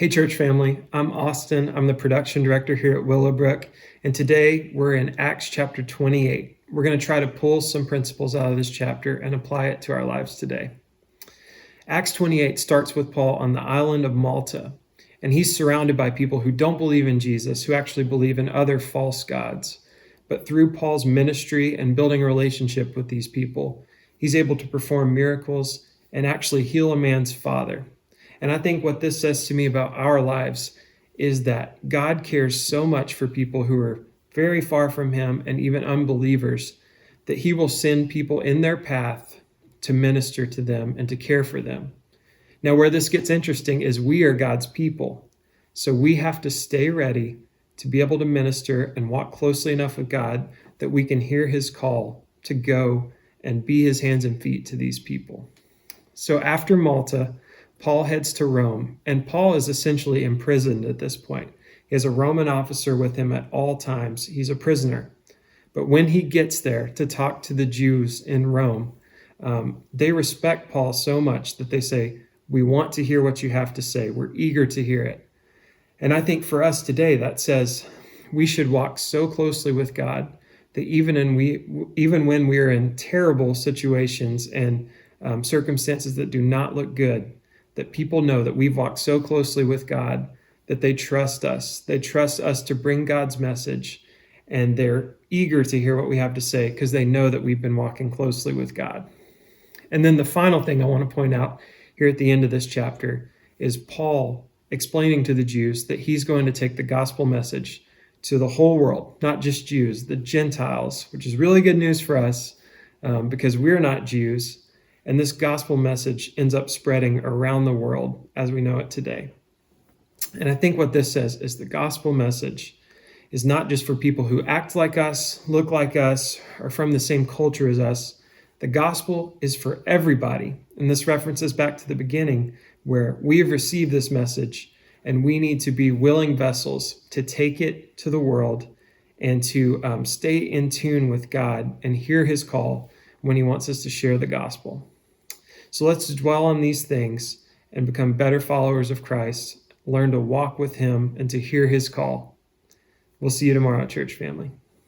Hey, church family. I'm Austin. I'm the production director here at Willowbrook, and today we're in Acts chapter 28. We're going to try to pull some principles out of this chapter and apply it to our lives today. Acts 28 starts with Paul on the island of Malta, and he's surrounded by people who don't believe in Jesus, who actually believe in other false gods. But through Paul's ministry and building a relationship with these people, he's able to perform miracles and actually heal a man's father. And I think what this says to me about our lives is that God cares so much for people who are very far from him and even unbelievers, that he will send people in their path to minister to them and to care for them. Now, where this gets interesting is we are God's people. So we have to stay ready to be able to minister and walk closely enough with God that we can hear his call to go and be his hands and feet to these people. So after Malta, Paul heads to Rome, and Paul is essentially imprisoned at this point. He has a Roman officer with him at all times. He's a prisoner. But when he gets there to talk to the Jews in Rome, they respect Paul so much that they say, "We want to hear what you have to say. We're eager to hear it." And I think for us today, that says we should walk so closely with God that even when we are in terrible situations and circumstances that do not look good, that people know that we've walked so closely with God that they trust us. They trust us to bring God's message, and they're eager to hear what we have to say because they know that we've been walking closely with God. And then the final thing I want to point out here at the end of this chapter is Paul explaining to the Jews that he's going to take the gospel message to the whole world, not just Jews, the Gentiles, which is really good news for us because we're not Jews. And this gospel message ends up spreading around the world as we know it today. And I think what this says is the gospel message is not just for people who act like us, look like us, or from the same culture as us. The gospel is for everybody. And this references back to the beginning where we have received this message and we need to be willing vessels to take it to the world and to stay in tune with God and hear his call when he wants us to share the gospel. So let's dwell on these things and become better followers of Christ, learn to walk with him and to hear his call. We'll see you tomorrow, church family.